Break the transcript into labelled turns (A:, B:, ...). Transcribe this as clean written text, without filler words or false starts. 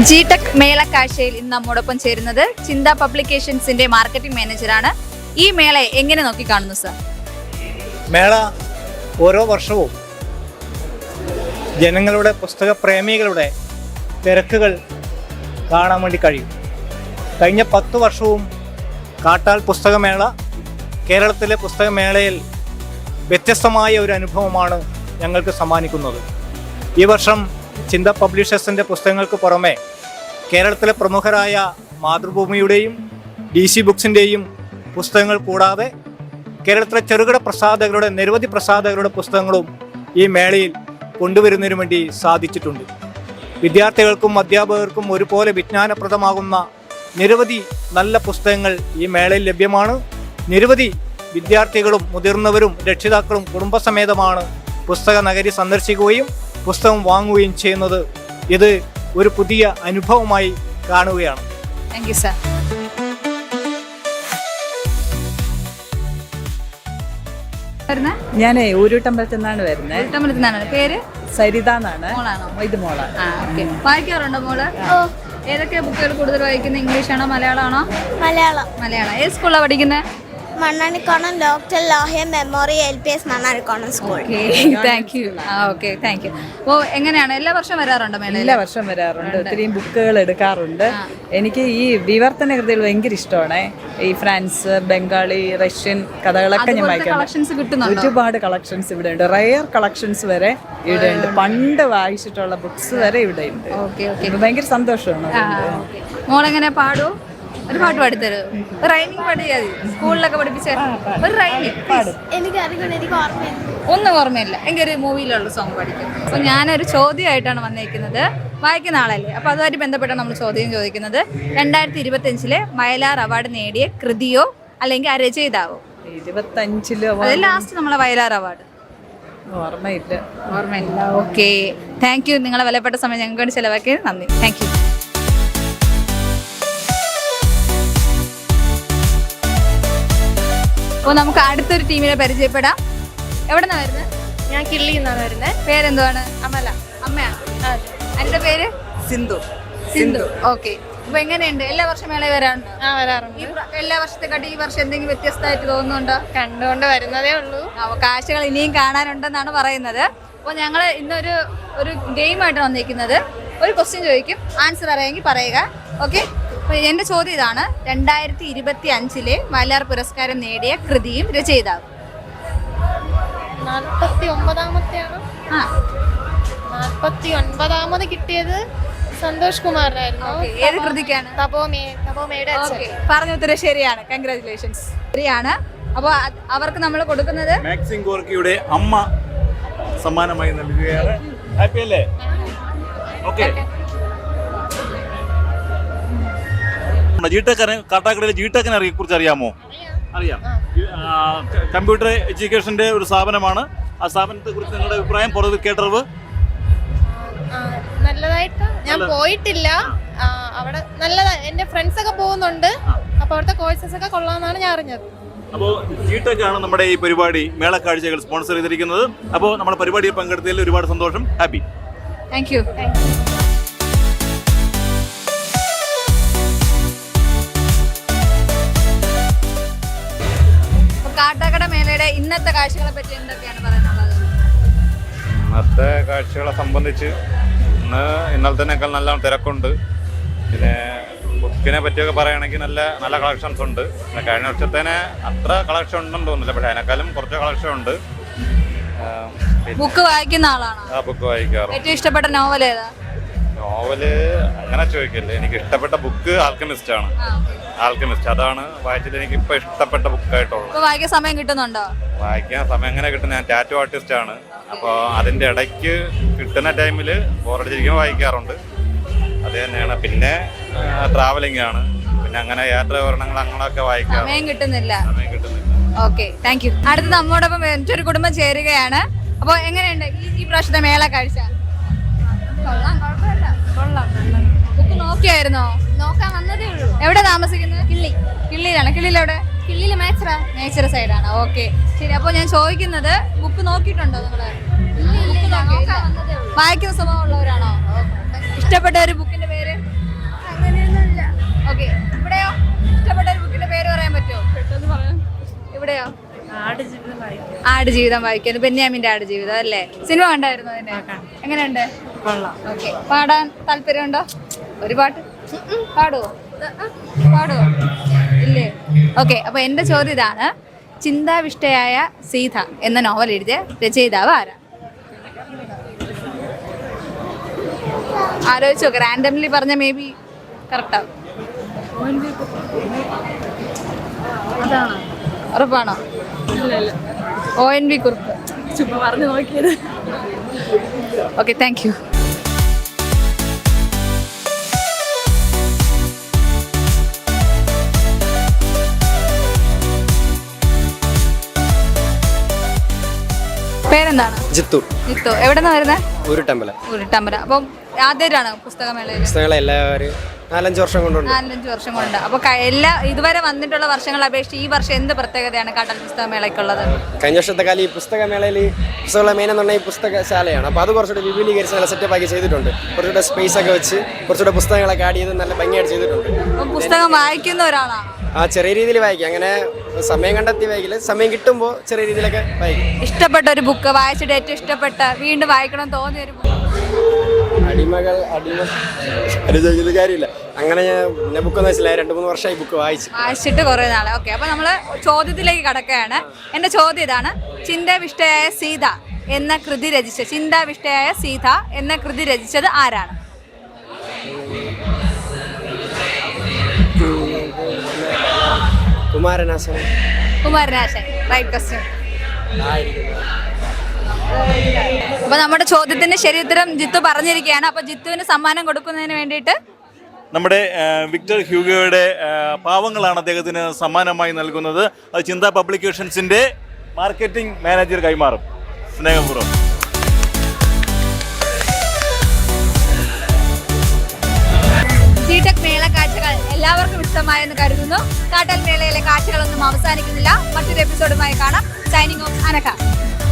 A: ജിടെക് മേളക്കാഴ്ചയിൽ ഇന്ന് നമ്മോടൊപ്പം ചേരുന്നത് ചിന്ത പബ്ലിക്കേഷൻസിന്റെ മാർക്കറ്റിംഗ് മാനേജറാണ്. ഈ മേളയെ എങ്ങനെ നോക്കിക്കാണുന്നു സർ?
B: മേള ഓരോ വർഷവും ജനങ്ങളുടെ പുസ്തക പ്രേമികളുടെ തിരക്കുകൾ കാണാൻ വേണ്ടി കഴിയും. കഴിഞ്ഞ 10 വർഷവും കാട്ടാൽ പുസ്തകമേള കേരളത്തിലെ പുസ്തകമേളയിൽ വ്യത്യസ്തമായ ഒരു അനുഭവമാണ് ഞങ്ങൾക്ക് സമ്മാനിക്കുന്നത്. ഈ വർഷം ചിന്ത പബ്ലിഷേഴ്സിൻ്റെ പുസ്തകങ്ങൾക്ക് പുറമെ കേരളത്തിലെ പ്രമുഖരായ മാതൃഭൂമിയുടെയും DC ബുക്സിൻ്റെയും പുസ്തകങ്ങൾ കൂടാതെ കേരളത്തിലെ ചെറുകിട പ്രസാധകരുടെ നിരവധി പ്രസാധകരുടെ പുസ്തകങ്ങളും ഈ മേളയിൽ കൊണ്ടുവരുന്നതിനു വേണ്ടി സാധിച്ചിട്ടുണ്ട്. വിദ്യാർത്ഥികൾക്കും അധ്യാപകർക്കും ഒരുപോലെ വിജ്ഞാനപ്രദമാകുന്ന നിരവധി നല്ല പുസ്തകങ്ങൾ ഈ മേളയിൽ ലഭ്യമാണ്. നിരവധി വിദ്യാർത്ഥികളും മുതിർന്നവരും രക്ഷിതാക്കളും കുടുംബസമേതമാണ് പുസ്തക നഗരി സന്ദർശിക്കുകയും പുസ്തകം വാങ്ങുകയും ചെയ്യുന്നത്. ഇത് ഒരു പുതിയ അനുഭവമായി കാണുകയാണ്.
A: Thank you sir.
C: ഞാൻ ഊരൂട്ടമ്പലത്തിൽ നിന്നാണ് വരുന്നത്.
A: പേര്
C: സരിത എന്നാണ്.
A: മോളാണോ?
C: ഇത് മോളാണ്.
A: വായിക്കാറുണ്ടോ മോള്? ഏതൊക്കെ ബുക്കുകൾ കൂടുതൽ വായിക്കുന്നത്? ഇംഗ്ലീഷാണോ മലയാളമാണോ? മലയാളം. ഏത് സ്കൂളിലാണ് പഠിക്കുന്നത്?
D: Mannanikkonam doctor Lohia memorial LPS Mannanikkonam school.
A: Thank you. അപ്പോൾ എങ്ങനെയാണ്, എല്ലാ വർഷം വരാറുണ്ടോ മേള?
C: എല്ലാ വർഷം വരാറുണ്ട്. ഒത്തിരി ബുക്കുകൾ എടുക്കാറുണ്ട്. എനിക്ക് ഈ വിവർത്തന കൃതികൾ ഭയങ്കര ഇഷ്ടമാണ്. ഈ ഫ്രാൻസ്, ബംഗാളി, റഷ്യൻ കഥകളൊക്കെ ഞാൻ വായിക്കാറുണ്ട്. ഒരുപാട് കളക്ഷൻസ് ഇവിടെ ഉണ്ട്. റയർ കളക്ഷൻസ് വരെ ഇവിടെ ഉണ്ട്. പണ്ട് വായിച്ചിട്ടുള്ള ബുക്സ് വരെ ഇവിടെ ഉണ്ട്. ഭയങ്കര സന്തോഷമാണ്.
A: മോളെങ്ങനെ പാടൂ? ഒരു പാട്ട് പാടിത്തരൂ. റൈമിങ് പഠിക്കാതെ സ്കൂളിലൊക്കെ പഠിപ്പിച്ച ഒരു റൈമിങ്.
D: എനിക്ക്
A: ഒന്നും ഓർമ്മയില്ല. എങ്കിൽ ഒരു മൂവിയിലുള്ള സോങ് പഠിക്കും. അപ്പോൾ ഞാനൊരു ചോദ്യമായിട്ടാണ് വന്നിരിക്കുന്നത്. വായിക്കുന്ന ആളല്ലേ, അപ്പോൾ അതുമായിട്ട് ബന്ധപ്പെട്ടാണ് നമ്മൾ ചോദ്യം ചോദിക്കുന്നത്. 2025 വയലാർ അവാർഡ് നേടിയ കൃതിയോ അല്ലെങ്കിൽ ആ രചയിതാവോ?
C: 25
A: അത് ലാസ്റ്റ് നമ്മളെ വയലാർ അവാർഡ് ഓർമ്മയില്ല. Okay, thank you. നിങ്ങളെ വിലപ്പെട്ട സമയം ഞങ്ങൾക്ക് വേണ്ടി ചിലവാക്കിയത് നന്ദി. Thank you. അപ്പോൾ നമുക്ക് അടുത്തൊരു ടീമിനെ പരിചയപ്പെടാം. എവിടെ നിന്നാണ് വരുന്നത്?
D: ഞാൻ കിള്ളിയിൽ നിന്നാണ് വരുന്നത്.
A: പേരെന്തുവാണ്?
D: അമല.
A: അമ്മയാണ്. എൻ്റെ പേര്
C: സിന്ധു.
A: ഓക്കെ. അപ്പോൾ എങ്ങനെയുണ്ട്? എല്ലാ വർഷം മേളയിൽ വരാറുണ്ട്?
D: വരാറുണ്ട്.
A: എല്ലാ വർഷത്തെക്കാട്ടി ഈ വർഷം എന്തെങ്കിലും വ്യത്യസ്തമായിട്ട് തോന്നുന്നുണ്ടോ?
D: കണ്ടുകൊണ്ട് വരുന്നതേ ഉള്ളൂ.
A: അപ്പോൾ കാഴ്ചകൾ ഇനിയും കാണാനുണ്ടെന്നാണ് പറയുന്നത്. അപ്പോൾ ഞങ്ങൾ ഇന്നൊരു ഗെയിമായിട്ടാണ് വന്നിരിക്കുന്നത്. ഒരു ക്വസ്റ്റ്യൻ ചോദിക്കും, ആൻസർ അറിയാമെങ്കിൽ പറയുക. ഓക്കെ. അപ്പോൾ എൻ്റെ ചോദ്യം ഇതാണ്: 2025 വയലാർ പുരസ്കാരം നേടിയ കൃതിയും രചയിതാവും?
D: 49-ാമത്തെയാണോ? 49-ാമത് കിട്ടിയത് സന്തോഷ് കുമാറിനായിരുന്നു.
A: ഏത് കൃതിക്കാണ്?
D: തപോമയുടെ
A: പറഞ്ഞ ഉത്തരം ശരിയാണ്. കൺഗ്രാറ്റുലേഷൻസ്. ശരിയാണ്. അപ്പോൾ അവർക്ക് നമ്മൾ കൊടുക്കുന്നത്
E: മാക്സിം ഗോർക്കിയുടെ അമ്മ സമ്മാനമായി നൽകുകയാണ്. ഹാപ്പി അല്ലേ? ഓക്കെ. ജിടെക്കിനെ, കാട്ടാക്കടയിലെ ജിടെക്കിനെ കുറിച്ച് അറിയാമോ? അറിയാം. കമ്പ്യൂട്ടർ എഡ്യൂക്കേഷന്റെ ഒരു സ്ഥാപനമാണ്. ആ സ്ഥാപനത്തെ കുറിച്ച് നിങ്ങളുടെ അഭിപ്രായം, പുറത്ത് കേട്ടറിവ്?
D: നല്ലതായിട്ട് ഞാൻ പോയിട്ടില്ല. അവിടെ നല്ലതാ. എൻ്റെ ഫ്രണ്ട്സ് ഒക്കെ പോകുന്നുണ്ട്. അപ്പോൾ അവിടുത്തെ കോഴ്സസ് ഒക്കെ കൊള്ളാമെന്നാണ് ഞാൻ അറിഞ്ഞത്.
E: അപ്പോൾ ജിടെക് ആണ് നമ്മുടെ ഈ പരിപാടി മേളക്കാഴ്ചകൾ സ്പോൺസർ ചെയ്തിരിക്കുന്നത്. അപ്പോൾ നമ്മുടെ പരിപാടിയിൽ പങ്കെടുത്തതിൽ ഒരുപാട് സന്തോഷം. ഹാപ്പി.
A: Thank you. കാട്ടാക്കട മേളയുടെ ഇന്നത്തെ കാഴ്ചകളെ പറ്റി എന്തൊക്കെയാണ് പറയാനുള്ളത്?
F: ഇന്നത്തെ കാഴ്ചകളെ സംബന്ധിച്ച് ഇന്നലത്തേക്കാൾ നല്ല തിരക്കുണ്ട്. പിന്നെ ബുക്കിനെ പറ്റിയൊക്കെ പറയുകയാണെങ്കിൽ നല്ല കളക്ഷൻസ് ഉണ്ട്. പിന്നെ കഴിഞ്ഞ വർഷത്തേനെ അത്ര കളക്ഷൻ ഉണ്ടെന്ന് തോന്നുന്നില്ല, പക്ഷേ അതിനേക്കാളും കുറച്ച് കളക്ഷൻ ഉണ്ട്.
A: ബുക്ക് വായിക്കുന്ന ആളാണോ?
F: ബുക്ക് വായിക്കാറുണ്ട്.
A: ഏറ്റവും ഇഷ്ടപ്പെട്ട നോവൽ ഏതാ?
F: നോവല് അങ്ങനെ ചോദിക്കല്ലേ. എനിക്ക് ഇഷ്ടപ്പെട്ട ബുക്ക് ആൽക്കമിസ്റ്റ് ആണ്. ആൽക്കമിസ്റ്റ് അതാണ് വായിച്ചിട്ട് എനിക്ക് ഇപ്പൊ ഇഷ്ടപ്പെട്ട ബുക്കായിട്ടുള്ളത്.
A: വായിക്കാൻ സമയം കിട്ടുന്നുണ്ടോ?
F: വായിക്കാൻ സമയം എങ്ങനെ കിട്ടുന്നത്? ഞാൻ ടാറ്റു ആർട്ടിസ്റ്റ് ആണ്. അപ്പോൾ അതിൻ്റെ ഇടയ്ക്ക് കിട്ടുന്ന ടൈമിൽ ബോറടിച്ചിരിക്കുമ്പോൾ വായിക്കാറുണ്ട്. അത് തന്നെയാണ്. പിന്നെ ട്രാവലിംഗ് ആണ്. പിന്നെ അങ്ങനെ യാത്രാ വിവരണങ്ങൾ അങ്ങനെയൊക്കെ വായിക്കാം.
A: സമയം കിട്ടുന്നില്ല. Okay, thank you. അടുത്ത് നമ്മോടൊപ്പം മറ്റൊരു കുടുംബം ചേരുകയാണ്. അപ്പോൾ എങ്ങനെയുണ്ട് ഈ പ്രാവശ്യത്തെ മേള കാഴ്ച? ബുക്ക് നോക്കിയായിരുന്നോ?
D: നോക്കാൻ വന്നതേ ഉള്ളൂ.
A: എവിടെ താമസിക്കുന്നത്? കിള്ളിയിലാണ്. കിള്ളിയിലെവിടെ?
D: കിള്ളിയിൽ
A: നേച്ചർ സൈഡാണ്. ഓക്കെ, ശരി. അപ്പോൾ ഞാൻ ചോദിക്കുന്നത്, ബുക്ക് നോക്കിയിട്ടുണ്ടോ? നിങ്ങള് വായിക്കുന്ന സ്വഭാവം ഉള്ളവരാണോ? ഇഷ്ടപ്പെട്ട ഒരു ബുക്കിന്റെ പേര്? ഓക്കെ, ഇവിടെയോ? ഇഷ്ടപ്പെട്ട ഒരു ബുക്കിന്റെ പേര് പറയാൻ പറ്റുമോ? പെട്ടെന്ന് പറയാം. ഇവിടെയോ? ആടുജീവിതം വായിക്കാൻ. ബെന്യാമിന്റെ ആടുജീവിതം അല്ലേ? സിനിമ കണ്ടായിരുന്നു അതിന്റെ? എങ്ങനെയുണ്ട്? ഓക്കെ. പാടാൻ താല്പര്യമുണ്ടോ? ഒരു പാട്ട് പാടുവോ? പാടുവോ? ഇല്ലേ? ഓക്കെ, അപ്പൊ എന്റെ ചോദ്യം ഇതാണ്, ചിന്താവിഷ്ടയായ സീത എന്ന നോവൽ എഴുതിയ രചയിതാവ് ആരാ? ആലോചിച്ച് നോക്ക്. റാൻഡംലി പറഞ്ഞ മേ ബി കറക്റ്റാവും. ഉറപ്പാണോ? ONV കുറുപ്പ്. ചുമ്മാ പറഞ്ഞു നോക്കിയത്. Okay, thank you. പേരെന്താണ്?
G: ജിത്തു.
A: ജിത്തു. എവിടെന്നാ വരുന്നത്?
G: ഉരുട്ടമ്പലം.
A: ഉരുട്ടമ്പലം. അപ്പം ആദ്യമായിട്ടാണ് പുസ്തകമേളയിൽ?
G: പുസ്തകങ്ങൾ എല്ലാവരും 4-5 വർഷം കൊണ്ടുണ്ട്.
A: 4-5 വർഷം കൊണ്ട്. അപ്പൊ ഇതുവരെ വന്നിട്ടുള്ള വർഷങ്ങളെ അപേക്ഷിച്ച് ഈ വർഷം എന്ത് പ്രത്യേകതയാണ് കാട്ടാൽ പുസ്തകമേളയ്ക്കുള്ളത്?
G: കഴിഞ്ഞ വർഷത്തെ കാലം ഈ പുസ്തകമേളയിൽ പുസ്തകങ്ങളെ മെയിൻ എന്ന് പറഞ്ഞാൽ ഈ പുസ്തകശാലയാണ്. അപ്പോൾ അത് കുറച്ചുകൂടി വിപുലീകരിച്ച് നല്ല സെറ്റപ്പ് ആക്കി ചെയ്തിട്ടുണ്ട്. കുറച്ചുകൂടെ സ്പേസ് ഒക്കെ വെച്ച് കുറച്ചുകൂടെ പുസ്തകങ്ങളൊക്കെ ആഡ് ചെയ്ത് നല്ല ഭംഗിയായിട്ട് ചെയ്തിട്ടുണ്ട്.
A: പുസ്തകം വായിക്കുന്ന ഒരാളാണ്?
G: ചെറിയ രീതിയിൽ വായിക്കും. അങ്ങനെ സമയം കണ്ടെത്തി വായിക്കില്ല, സമയം കിട്ടുമ്പോൾ ചെറിയ രീതിയിലൊക്കെ വായിക്കും.
A: ഇഷ്ടപ്പെട്ട ഒരു ബുക്ക്, വായിച്ചിട്ട് ഏറ്റവും ഇഷ്ടപ്പെട്ട, വീണ്ടും വായിക്കണം തോന്നിയ ഒരു ബുക്ക്?
G: ചോദിക്കുന്ന കാര്യമില്ല. അങ്ങനെ ഞാൻ ബുക്കൊന്നും വെച്ചില്ല, 2-3 വർഷമായി ബുക്ക്
A: വായിച്ചിട്ട് കുറേ നാളെ. ഓക്കെ, അപ്പൊ നമ്മള് ചോദ്യത്തിലേക്ക് കടക്കുകയാണ്. എന്റെ ചോദ്യം ഇതാണ്, ചിന്താവിഷ്ടയായ സീത എന്ന കൃതി രചിച്ചത് ആരാണ്?
G: കുമാരനാശൻ.
A: Right question. അപ്പൊ നമ്മുടെ ചോദ്യത്തിന് ശരി ഉത്തരം ജിത്തു പറഞ്ഞിരിക്കുകയാണ്. അപ്പൊ ജിത്തുവിന് സമ്മാനം കൊടുക്കുന്നതിന് വേണ്ടിയിട്ട്
E: നമ്മുടെ വിക്ടർ ഹ്യൂഗോയുടെ പാവങ്ങളാണ് അദ്ദേഹത്തിന് സമ്മാനമായി നൽകുന്നത്. അത് ചിന്ത പബ്ലിക്കേഷൻസിന്റെ മാർക്കറ്റിംഗ് മാനേജർ കൈമാറും. സ്നേഹപൂർവ്വം.
A: ജിടെക് മേള കാഴ്ചകൾ എല്ലാവർക്കും ഇഷ്ടമായെന്ന് കരുതുന്നു. കാട്ടാൽ മേളയിലെ കാഴ്ചകളൊന്നും അവസാനിക്കുന്നില്ല. മറ്റൊരു എപ്പിസോഡുമായി കാണാം. Signing off Anagha.